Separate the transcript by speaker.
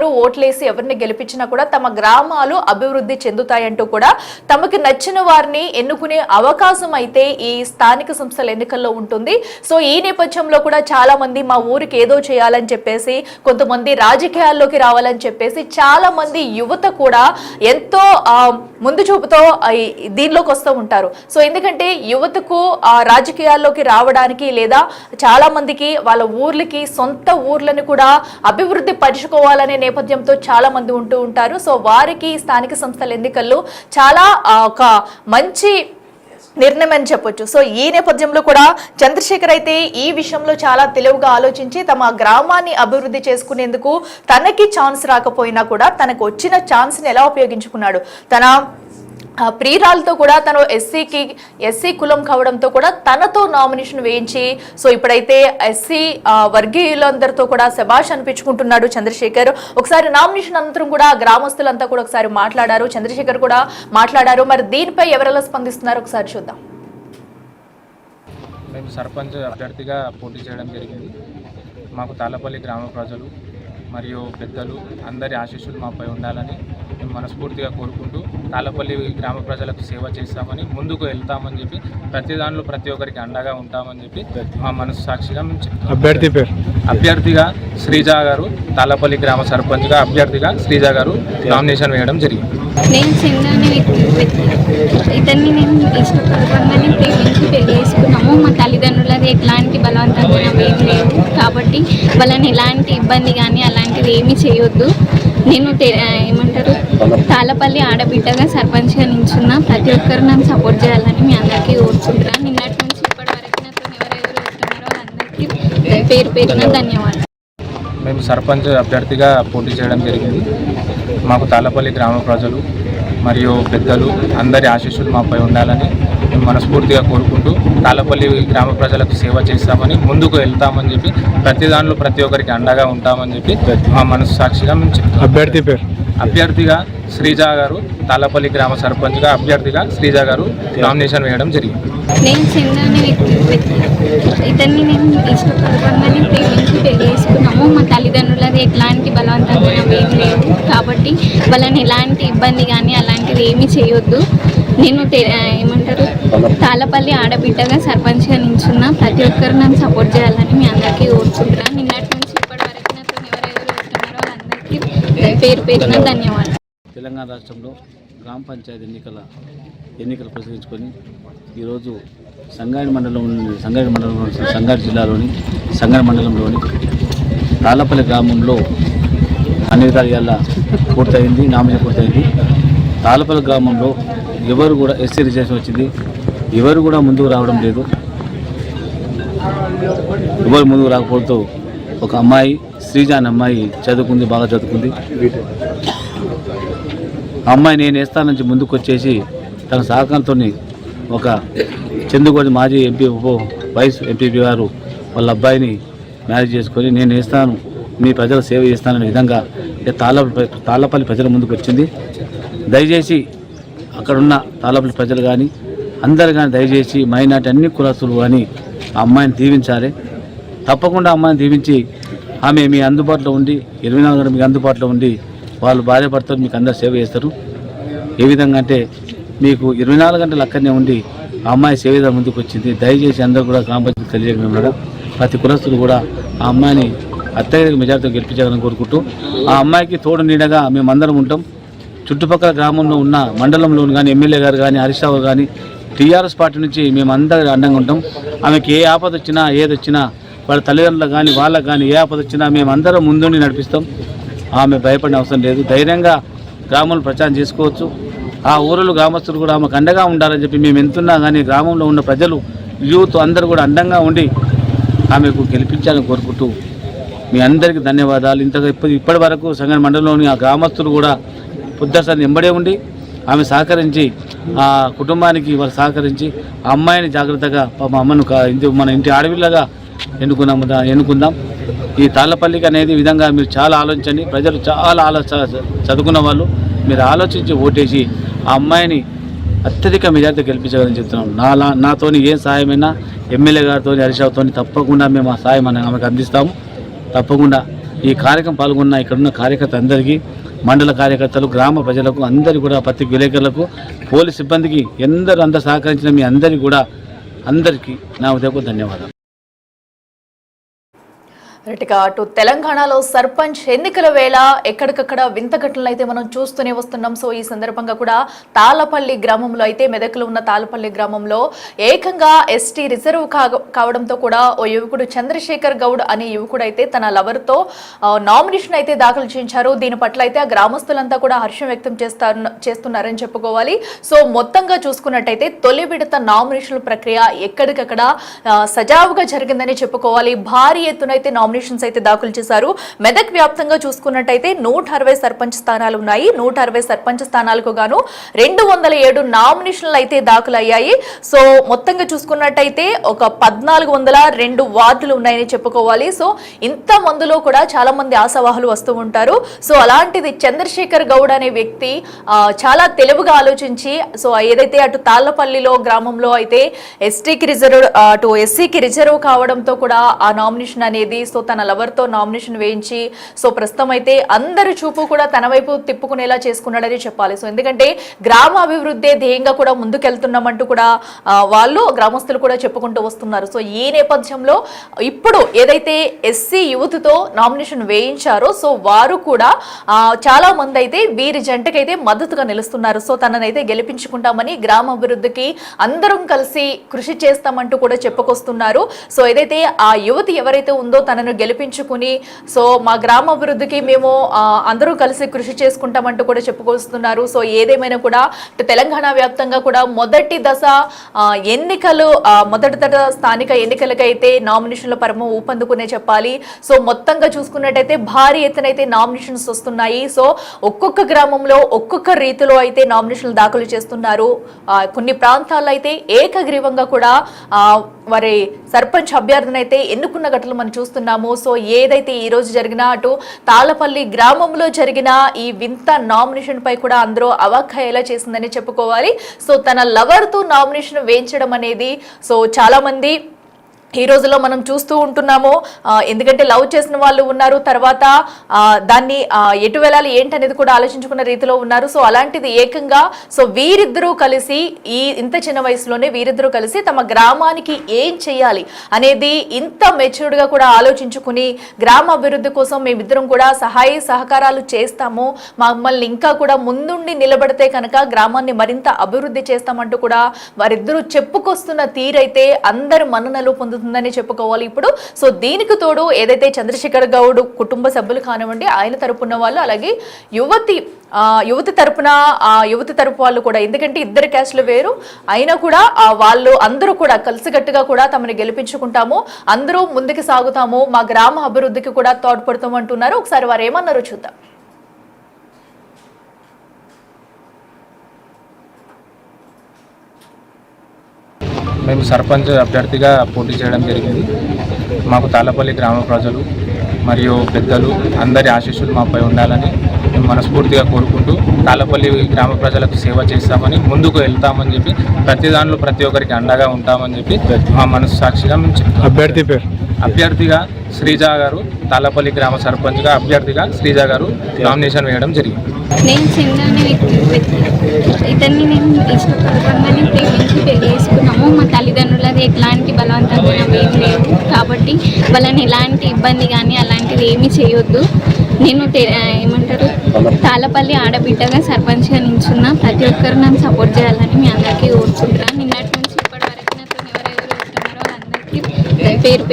Speaker 1: ఎవరు ఓట్లేసి ఎవరిని గెలిపించినా కూడా తమ గ్రామాలు అభివృద్ధి చెందుతాయంటూ కూడా తమకు నచ్చిన వారిని ఎన్నుకునే అవకాశం అయితే ఈ స్థానిక సంస్థల ఎన్నికల్లో ఉంటుంది. సో ఈ నేపథ్యంలో కూడా చాలా మంది మా ఊరికి ఏదో చేయాలని చెప్పేసి, కొంతమంది రాజకీయాల్లోకి రావాలని చెప్పేసి చాలా మంది యువత కూడా ఎంతో ముందు చూపుతో దీనిలోకి వస్తూ ఉంటారు. సో ఎందుకంటే యువతకు రాజకీయాల్లోకి రావడానికి లేదా చాలా మందికి వాళ్ళ ఊర్లకి సొంత ఊర్లను కూడా అభివృద్ధి పరుచుకోవాలనే నేపథ్యంతో చాలా మంది ఉంటూ ఉంటారు. సో వారికి స్థానిక సంస్థల ఎన్నికల్లో చాలా ఒక మంచి నిర్ణయం అని చెప్పొచ్చు. సో ఈ నేపథ్యంలో కూడా చంద్రశేఖర్ అయితే ఈ విషయంలో చాలా తెలివిగా ఆలోచించి తమ గ్రామాన్ని అభివృద్ధి చేసుకునేందుకు తనకి ఛాన్స్ రాకపోయినా కూడా తనకు వచ్చిన ఛాన్స్ని ఎలా ఉపయోగించుకున్నాడు. తన ప్రియురాలతో కూడా తను ఎస్సీ కులం కావడంతో కూడా తనతో నామినేషన్ వేయించి సో ఇప్పుడైతే ఎస్సీ వర్గీయులందరితో కూడా శభాష్ అనిపించుకుంటున్నాడు చంద్రశేఖర్. ఒకసారి నామినేషన్ అనంతరం కూడా గ్రామస్తులంతా కూడా ఒకసారి మాట్లాడారు, చంద్రశేఖర్ కూడా మాట్లాడారు. మరి దీనిపై ఎవరెలా స్పందిస్తున్నారు ఒకసారి చూద్దాం.
Speaker 2: మేము సర్పంచ్ అభ్యర్థిగా పోటీ చేయడం జరిగింది. మాకు తాళ్ళపల్లి గ్రామ ప్రజలు మరియు పెద్దలు అందరి ఆశీస్సులు మాపై ఉండాలని మేము మనస్ఫూర్తిగా కోరుకుంటూ తాళ్ళపల్లి గ్రామ ప్రజలకు సేవ చేస్తామని ముందుకు వెళ్తామని చెప్పి ప్రతి దానిలో ప్రతి ఒక్కరికి అండగా ఉంటామని చెప్పి మా మనసు సాక్షిగా మేము చెప్తాం. అభ్యర్థిగా శ్రీజ గారు, తాళ్ళపల్లి గ్రామ సర్పంచ్గా అభ్యర్థిగా శ్రీజ గారు నామినేషన్ వేయడం జరిగింది.
Speaker 3: నేను చెందని ఇతన్ని నేను ఇష్టపడగానే ప్రేమించి పెళ్లి చేసుకున్నాము. మా తల్లిదండ్రులది ఎట్లాంటి బలవంతంగా ఏం లేదు కాబట్టి వాళ్ళని ఎలాంటి ఇబ్బంది కానీ అలాంటిది ఏమీ చేయొద్దు. నేను ఏమంటారు తాళ్ళపల్లి ఆడబిడ్డగా సర్పంచ్గా నించున్నా. ప్రతి ఒక్కరు నన్ను సపోర్ట్ చేయాలని మీ అందరికీ కోరుకుంటున్నాను. నిన్నటి నుంచి ఇప్పటి వరకు నాతో ఎవరెవరు వస్తున్నారో వాళ్ళందరికీ పేరు పేరున ధన్యవాదాలు.
Speaker 2: మేము సర్పంచ్ అభ్యర్థిగా పోటీ చేయడం జరిగింది. మాకు తాళ్ళపల్లి గ్రామ ప్రజలు మరియు పెద్దలు అందరి ఆశీస్సులు మాపై ఉండాలని మేము మనస్ఫూర్తిగా కోరుకుంటూ తాళ్ళపల్లి గ్రామ ప్రజలకు సేవ చేస్తామని ముందుకు వెళ్తామని చెప్పి ప్రతి దానిలో ప్రతి ఒక్కరికి అండగా ఉంటామని చెప్పి మా మనసు సాక్షిగా మేము చెప్తాం. అభ్యర్థిగా శ్రీజ గారు, తాళ్ళపల్లి గ్రామ సర్పంచ్గా అభ్యర్థిగా శ్రీజ గారు నామినేషన్ వేయడం జరిగింది.
Speaker 3: నేను చెందని ఇతన్ని నేను ఇష్టపడగానే ప్రేమించి పెళ్లి చేసుకున్నాము. మా తల్లిదండ్రులది ఎట్లాంటి బలవంతంగా ఏం లేదు కాబట్టి వాళ్ళని ఎలాంటి ఇబ్బంది కానీ అలాంటిది ఏమీ చేయొద్దు. నేను ఏమంటారు తాళ్ళపల్లి ఆడబిడ్డగా సర్పంచ్గా నించున్నా. ప్రతి ఒక్కరు నన్ను సపోర్ట్ చేయాలని మీ అందరికీ కోరుకుంటున్నాను. నిన్నటి నుంచి ఇప్పటి వరకు నాతో ఎవరెవరు వస్తున్నారో వాళ్ళందరికీ పేరు పేరున ధన్యవాదాలు.
Speaker 4: తెలంగాణ రాష్ట్రంలో గ్రామ పంచాయతీ ఎన్నికలు ప్రసరించుకొని ఈరోజు సంగారెడ్డి జిల్లాలోని సంగారెడ్డి మండలంలోని తాళ్ళపల్లి గ్రామంలో అన్ని విధాల పూర్తయింది, నామినేషన్ పూర్తయింది. తాళ్ళపల్లి గ్రామంలో ఎవరు కూడా ఎస్సీ రిజర్వేషన్ వచ్చింది, ఎవరు కూడా ముందుకు రావడం లేదు. ఎవరు ముందుకు రాకపోవడంతో ఒక అమ్మాయి శ్రీజ అనే అమ్మాయి చదువుకుంది, బాగా చదువుకుంది. అమ్మాయి నేను వేస్తానని ముందుకు వచ్చేసి తన సహకారంతో ఒక చందుగోడి మాజీ ఎంపీ వైస్ ఎంపీపీ గారు వాళ్ళ అబ్బాయిని మ్యారేజ్ చేసుకొని నేను వేస్తాను, మీ ప్రజల సేవ చేస్తాననే విధంగా తాళ్ళపల్లి ప్రజల ముందుకు వచ్చింది. దయచేసి అక్కడున్న తాళ్ళపల్లి ప్రజలు కానీ అందరు కానీ దయచేసి మైనార్టీ అన్ని కులస్తులు కానీ ఆ అమ్మాయిని దీవించాలి. తప్పకుండా అమ్మాయిని దీవించి ఆమె మీ అందుబాటులో ఉండి 24 గంటలు మీకు అందుబాటులో ఉండి వాళ్ళు భార్యాభర్తలు మీకు అందరు సేవ చేస్తారు. ఏ విధంగా అంటే మీకు 24 గంటలు అక్కడనే ఉండి ఆ అమ్మాయి సేవ ముందుకు వచ్చింది. దయచేసి అందరూ కూడా గ్రామ పంచాయతీ తెలియజేయడం ప్రతి కులస్తులు కూడా ఆ అమ్మాయిని అత్యధిక మెజార్టీతో గెలిపించాలని కోరుకుంటూ ఆ అమ్మాయికి తోడు నీడగా మేమందరం ఉంటాం. చుట్టుపక్కల గ్రామంలో ఉన్న మండలంలో కానీ ఎమ్మెల్యే గారు కానీ హరీష్ రావు కానీ టీఆర్ఎస్ పార్టీ నుంచి మేమందరం అండంగా ఉంటాం. ఆమెకి ఏ ఆపద వచ్చినా ఏదొచ్చినా వాళ్ళ తల్లిదండ్రులకు కానీ వాళ్ళకు కానీ ఏ ఆపద వచ్చినా మేమందరం ముందుండి నడిపిస్తాం. ఆమె భయపడిన అవసరం లేదు. ధైర్యంగా గ్రామంలో ప్రచారం చేసుకోవచ్చు. ఆ ఊరిలో గ్రామస్తులు కూడా ఆమెకు అండగా ఉండాలని చెప్పి మేము ఎంతున్నా కానీ గ్రామంలో ఉన్న ప్రజలు యూత్ అందరూ కూడా అండంగా ఉండి ఆమెకు గెలిపించాలని కోరుకుంటూ మీ అందరికీ ధన్యవాదాలు. ఇప్పటి వరకు సంగారెడ్డి మండలంలోని ఆ గ్రామస్తులు కూడా పొద్దుసారి ఎంబడే ఉండి ఆమె సహకరించి ఆ కుటుంబానికి వాళ్ళు సహకరించి ఆ అమ్మాయిని జాగ్రత్తగా మా అమ్మను మన ఇంటి ఆడపిల్లగా ఎన్నుకుందాం. ఈ తాళ్ళపల్లికి అనేది విధంగా మీరు చాలా ఆలోచించండి. ప్రజలు చాలా చదువుకున్న వాళ్ళు మీరు ఆలోచించి ఓటేసి ఆ అమ్మాయిని అత్యధిక మెజార్టీ గెలిపించగలని చెప్తున్నాం. నాతోని ఏం సహాయమైనా ఎమ్మెల్యే గారితో హరీష్ రావుతో తప్పకుండా మేము ఆ సాయం ఆమెకు అందిస్తాము. తప్పకుండా ఈ కార్యక్రమం పాల్గొన్న ఇక్కడున్న కార్యకర్త అందరికీ, మండల కార్యకర్తలు, గ్రామ ప్రజలకు, అందరికీ కూడా, పత్రిక విలేకరులకు, పోలీస్ సిబ్బందికి అందరూ సహకరించిన మీ అందరికీ నా ఉదయపు ధన్యవాదాలు.
Speaker 1: రైట్గా అటు తెలంగాణలో సర్పంచ్ ఎన్నికల వేళ ఎక్కడికక్కడ వింత ఘటనలు అయితే మనం చూస్తూనే వస్తున్నాం. సో ఈ సందర్భంగా కూడా తాళపల్లి గ్రామంలో అయితే, మెదక్లో ఉన్న తాళపల్లి గ్రామంలో ఏకంగా ఎస్టీ రిజర్వ్ కావడంతో కూడా ఓ యువకుడు చంద్రశేఖర్ గౌడ్ అనే యువకుడు అయితే తన లవర్తో నామినేషన్ అయితే దాఖలు చేయించారు. దీని పట్ల అయితే ఆ గ్రామస్తులంతా కూడా హర్షం వ్యక్తం చేస్తున్నారని చెప్పుకోవాలి. సో మొత్తంగా చూసుకున్నట్టయితే తొలి విడత నామినేషన్ల ప్రక్రియ ఎక్కడికక్కడ సజావుగా జరిగిందని చెప్పుకోవాలి. భారీ ఎత్తునైతే నామినేషన్స్ అయితే దాఖలు చేశారు. మెదక్ వ్యాప్తంగా చూసుకున్నట్టయితే 160 సర్పంచ్ స్థానాలు ఉన్నాయి. 160 సర్పంచ్ స్థానాలకు గాను 207 నామినేషన్లు అయితే దాఖలు అయ్యాయి. సో మొత్తంగా చూసుకున్నట్టయితే ఒక 1402 వార్డులు ఉన్నాయని చెప్పుకోవాలి. సో ఇంత మందిలో కూడా చాలా మంది ఆశావాహులు వస్తూ ఉంటారు. సో అలాంటిది చంద్రశేఖర్ గౌడ్ అనే వ్యక్తి చాలా తెలివిగా ఆలోచించి, సో ఏదైతే అటు తాళ్లపల్లిలో గ్రామంలో అయితే ఎస్టీకి రిజర్వ్, అటు ఎస్సీకి రిజర్వ్ కావడంతో కూడా ఆ నామినేషన్ అనేది, సో తన లవర్తో నామినేషన్ వేయించి, సో ప్రస్తుతం అయితే అందరి చూపు కూడా తన వైపు తిప్పుకునేలా చేసుకున్నాడని చెప్పాలి. సో ఎందుకంటే గ్రామ అభివృద్ధి ధ్యేయంగా కూడా ముందుకెళ్తున్నామంటూ కూడా వాళ్ళు గ్రామస్తులు కూడా చెప్పుకుంటూ వస్తున్నారు. సో ఈ నేపథ్యంలో ఇప్పుడు ఏదైతే ఎస్సీ యూత్తో నామినేషన్ వేయించారో, సో వారు కూడా చాలా మంది అయితే వీరి జంటకైతే మద్దతుగా నిలుస్తున్నారు. సో తననైతే గెలిపించుకుంటామని, గ్రామ అభివృద్ధికి అందరం కలిసి కృషి చేస్తామంటూ కూడా చెప్పుకొస్తున్నారు. సో ఏదైతే ఆ యువతి ఎవరైతే ఉందో తనను గెలిపించుకుని, సో మా గ్రామ అభివృద్ధికి మేము అందరూ కలిసి కృషి చేసుకుంటామంటూ కూడా చెప్పుకొస్తున్నారు. సో ఏదేమైనా కూడా తెలంగాణ వ్యాప్తంగా కూడా మొదటి దశ ఎన్నికలు, మొదటి దశ స్థానిక ఎన్నికలకైతే నామినేషన్ల పరమ ఊపందుకునే చెప్పాలి. సో మొత్తంగా చూసుకున్నట్టయితే భారీ ఎత్తునైతే నామినేషన్స్ వస్తున్నాయి. సో ఒక్కొక్క గ్రామంలో ఒక్కొక్క రీతిలో అయితే నామినేషన్లు దాఖలు చేస్తున్నారు. కొన్ని ప్రాంతాల్లో అయితే ఏకగ్రీవంగా కూడా వారి సర్పంచ్ అభ్యర్థిని అయితే ఎన్నుకున్న ఘటనలు మనం చూస్తున్నాము. సో ఏదైతే ఈ రోజు జరిగిన అటు తాళ్లపల్లి గ్రామంలో జరిగిన ఈ వింత నామినేషన్ పై కూడా అందరూ అవాక్కయ్యేలా చేసిందని చెప్పుకోవాలి. సో తన లవర్ తో నామినేషన్ వేయించడం అనేది, సో చాలా మంది ఈ రోజుల్లో మనం చూస్తూ ఉంటున్నాము. ఎందుకంటే లవ్ చేసిన వాళ్ళు ఉన్నారు, తర్వాత దాన్ని ఎటు వెళ్ళాలి ఏంటి అనేది కూడా ఆలోచించుకున్న రీతిలో ఉన్నారు. సో అలాంటిది ఏకంగా సో వీరిద్దరూ కలిసి ఇంత చిన్న వయసులోనే వీరిద్దరూ కలిసి తమ గ్రామానికి ఏం చేయాలి అనేది ఇంత మెచ్యూర్డ్ గా కూడా ఆలోచించుకుని, గ్రామ అభివృద్ధి కోసం మేమిద్దరం కూడా సహాయ సహకారాలు చేస్తాము, మమ్మల్ని ఇంకా కూడా ముందుండి నిలబడితే కనుక గ్రామాన్ని మరింత అభివృద్ధి చేస్తామంటూ కూడా వారిద్దరూ చెప్పుకొస్తున్న తీరైతే అందరు మన్ననలు పొందుతుందని చెప్పుకోవాలి ఇప్పుడు. సో దీనికి తోడు ఏదైతే చంద్రశేఖర్ గౌడ్ కుటుంబ సభ్యులు కానివ్వండి, ఆయన తరపున వాళ్ళు, అలాగే యువతి తరపు వాళ్ళు కూడా, ఎందుకంటే ఇద్దరు క్యాస్టులు వేరు అయినా కూడా వాళ్ళు అందరూ కూడా కలిసికట్టుగా కూడా తమని గెలిపించుకుంటాము, అందరూ ముందుకు సాగుతాము, మా గ్రామ అభివృద్ధికి కూడా తోడ్పడతాం అంటున్నారు. ఒకసారి వారు ఏమన్నారో చూద్దాం.
Speaker 2: మేము సర్పంచ్ అభ్యర్థిగా పోటీ చేయడం జరిగింది. మాకు తాళ్లపల్లి గ్రామ ప్రజలు మరియు పెద్దలు అందరి ఆశీస్సులు మాపై ఉండాలని మేము మనస్ఫూర్తిగా కోరుకుంటూ తాళ్లపల్లి గ్రామ ప్రజలకు సేవ చేస్తామని, ముందుకు వెళ్తామని చెప్పి, ప్రతి దానిలో ప్రతి ఒక్కరికి అండగా ఉంటామని చెప్పి మా మనసు సాక్షిగా మేము చెప్తాం. అభ్యర్థిగా శ్రీజ గారు, తాళ్లపల్లి గ్రామ సర్పంచ్గా అభ్యర్థిగా శ్రీజ గారు నామినేషన్ వేయడం జరిగింది.
Speaker 3: నేను చంద్రాన్ని ఇతన్ని నేను ఇష్టపడగానే ప్రేమించి పెళ్లి చేసుకున్నాము. మా తల్లిదండ్రులది ఎట్లాంటి బలవంతంగా ఏం లేదు కాబట్టి వాళ్ళని ఎలాంటి ఇబ్బంది కానీ అలాంటిది ఏమీ చేయొద్దు. నేను ఏమంటారు తాళ్లపల్లి ఆడబిడ్డగా సర్పంచ్గా నిల్చున్నా, ప్రతి ఒక్కరు నన్ను సపోర్ట్ చేయాలని మీ అందరికీ కోరుకుంటున్నాను. నిన్నటి నుంచి ఇప్పటి వరకు నాతో ఎవరెవరు వస్తున్నారో వాళ్ళందరికీ పేరు